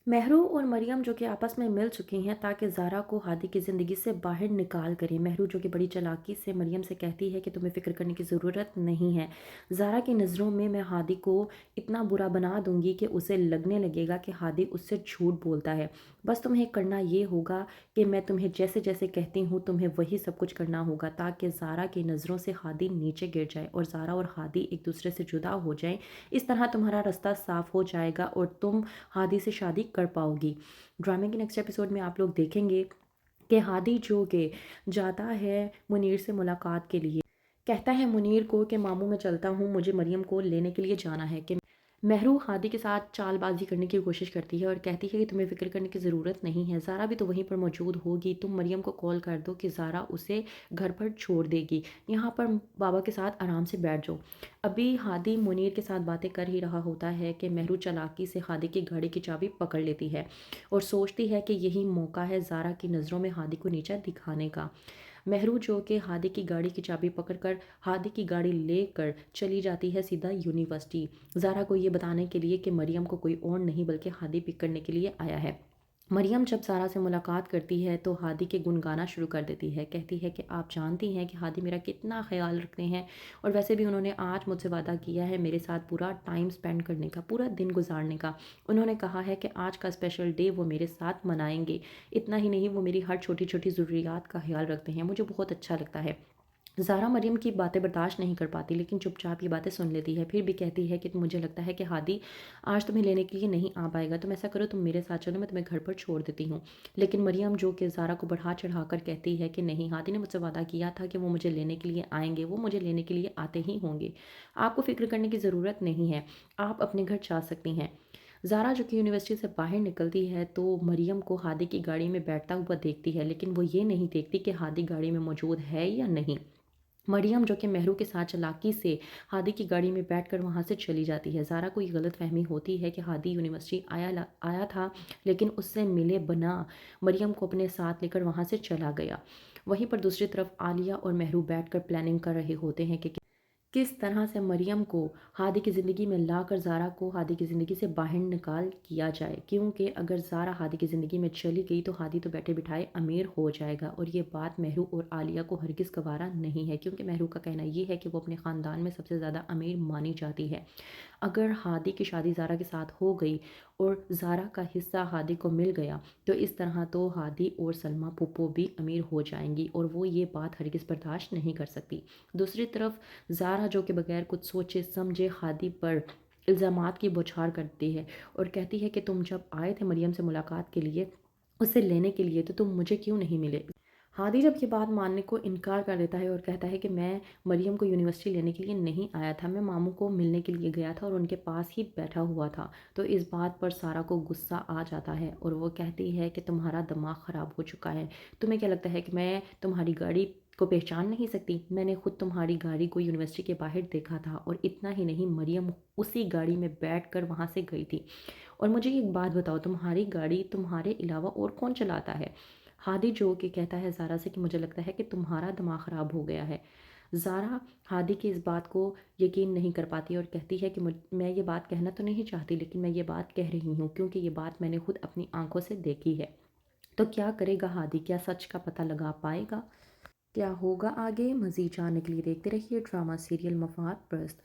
महरू और मरियम जो कि आपस में मिल चुकी हैं ताकि ज़ारा को हादी की ज़िंदगी से बाहर निकाल करें। महरू जो कि बड़ी चालाकी से मरियम से कहती है कि तुम्हें फ़िक्र करने की ज़रूरत नहीं है। ज़ारा की नज़रों में मैं हादी को इतना बुरा बना दूंगी कि उसे लगने लगेगा कि हादी उससे झूठ बोलता है। बस तुम्हें करना ये होगा कि मैं तुम्हें जैसे जैसे कहती हूँ तुम्हें वही सब कुछ करना होगा ताकि ज़ारा की नज़रों से हादी नीचे गिर जाए और ज़ारा और हादी एक दूसरे से जुदा हो जाएं। इस तरह तुम्हारा रास्ता साफ हो जाएगा और तुम हादी से शादी कर पाओगी। ड्रामे के नेक्स्ट एपिसोड में आप लोग देखेंगे कि हादी जो कि जाता है मुनीर से मुलाकात के लिए, कहता है मुनीर को कि मामू मैं चलता हूँ, मुझे मरियम को लेने के लिए जाना है। कि महरू हादी के साथ चालबाजी करने की कोशिश करती है और कहती है कि तुम्हें फ़िक्र करने की ज़रूरत नहीं है, ज़ारा भी तो वहीं पर मौजूद होगी, तुम मरियम को कॉल कर दो कि ज़ारा उसे घर पर छोड़ देगी, यहाँ पर बाबा के साथ आराम से बैठ जाओ। अभी हादी मुनीर के साथ बातें कर ही रहा होता है कि महरू चालाकी से हादी की गाड़ी की चाबी पकड़ लेती है और सोचती है कि यही मौका है ज़ारा की नज़रों में हादी को नीचा दिखाने का। महरू जो कि हादी की गाड़ी की चाबी पकड़कर हादी की गाड़ी लेकर चली जाती है सीधा यूनिवर्सिटी, ज़ारा को ये बताने के लिए कि मरियम को कोई और नहीं बल्कि हादी पिक करने के लिए आया है। मरियम जब ज़ारा से मुलाकात करती है तो हादी के गुण गाना शुरू कर देती है, कहती है कि आप जानती हैं कि हादी मेरा कितना ख्याल रखते हैं और वैसे भी उन्होंने आज मुझसे वादा किया है मेरे साथ पूरा टाइम स्पेंड करने का, पूरा दिन गुजारने का। उन्होंने कहा है कि आज का स्पेशल डे वो मेरे साथ मनाएंगे। इतना ही नहीं, वो मेरी हर छोटी छोटी ज़रूरियात का ख्याल रखते हैं, मुझे बहुत अच्छा लगता है। ज़ारा मरियम की बातें बर्दाश्त नहीं कर पाती लेकिन चुपचाप ये बातें सुन लेती है, फिर भी कहती है कि मुझे लगता है कि हादी आज तुम्हें लेने के लिए नहीं आ पाएगा, तुम ऐसा करो तुम मेरे साथ चलो, मैं तुम्हें घर पर छोड़ देती हूँ। लेकिन मरियम जो कि ज़ारा को बढ़ा चढ़ा कर कहती है कि नहीं, हादी ने मुझसे वादा किया था कि वो मुझे लेने के लिए आएंगे, वो मुझे लेने के लिए आते ही होंगे, आपको फ़िक्र करने की ज़रूरत नहीं है, आप अपने घर जा सकती हैं। ज़ारा जो कि यूनिवर्सिटी से बाहर निकलती है तो मरियम को हादी की गाड़ी में बैठता हुआ देखती है लेकिन वो ये नहीं देखती कि हादी गाड़ी में मौजूद है या नहीं। मरियम जो कि महरू के साथ चालाकी से हादी की गाड़ी में बैठकर वहाँ से चली जाती है। ज़ारा को ये गलतफहमी होती है कि हादी यूनिवर्सिटी आया था लेकिन उससे मिले बिना मरियम को अपने साथ लेकर वहाँ से चला गया। वहीं पर दूसरी तरफ आलिया और महरू बैठकर प्लानिंग कर रहे होते हैं कि किस तरह से मरियम को हादी की ज़िंदगी में लाकर ज़ारा को हादी की ज़िंदगी से बाहर निकाल किया जाए, क्योंकि अगर ज़ारा हादी की ज़िंदगी में चली गई तो हादी तो बैठे बिठाए अमीर हो जाएगा और ये बात महरू और आलिया को हरगिज़ गवारा नहीं है, क्योंकि महरू का कहना ये है कि वो अपने ख़ानदान में सबसे ज़्यादा अमीर मानी जाती है। अगर हादी की शादी ज़ारा के साथ हो गई और ज़ारा का हिस्सा हादी को मिल गया तो इस तरह तो हादी और सलमा पुप्पो भी अमीर हो जाएंगी और वो ये बात हरगिज़ बर्दाश्त नहीं कर सकती। दूसरी तरफ ज़ारा जो कि बगैर कुछ सोचे समझे हादी पर इल्ज़ामात की बौछार करती है और कहती है कि तुम जब आए थे मरियम से मुलाकात के लिए, उसे लेने के लिए, तो तुम मुझे क्यों नहीं मिले। हादी जब ये बात मानने को इनकार कर देता है और कहता है कि मैं मरियम को यूनिवर्सिटी लेने के लिए नहीं आया था, मैं मामू को मिलने के लिए गया था और उनके पास ही बैठा हुआ था। तो इस बात पर सारा को गुस्सा आ जाता है और वो कहती है कि तुम्हारा दिमाग ख़राब हो चुका है, तुम्हें क्या लगता है कि मैं तुम्हारी गाड़ी को पहचान नहीं सकती, मैंने खुद तुम्हारी गाड़ी को यूनिवर्सिटी के बाहर देखा था और इतना ही नहीं, मरियम उसी गाड़ी में बैठ कर वहाँ से गई थी। और मुझे एक बात बताओ, तुम्हारी गाड़ी तुम्हारे अलावा और कौन चलाता है। हादी जो कि कहता है ज़ारा से कि मुझे लगता है कि तुम्हारा दिमाग ख़राब हो गया है। ज़ारा हादी की इस बात को यकीन नहीं कर पाती और कहती है कि मैं ये बात कहना तो नहीं चाहती लेकिन मैं ये बात कह रही हूँ क्योंकि ये बात मैंने खुद अपनी आंखों से देखी है। तो क्या करेगा हादी, क्या सच का पता लगा पाएगा, क्या होगा आगे? मज़ीद जानने के लिए देखते रहिए ड्रामा सीरियल मफाद प्रस्त।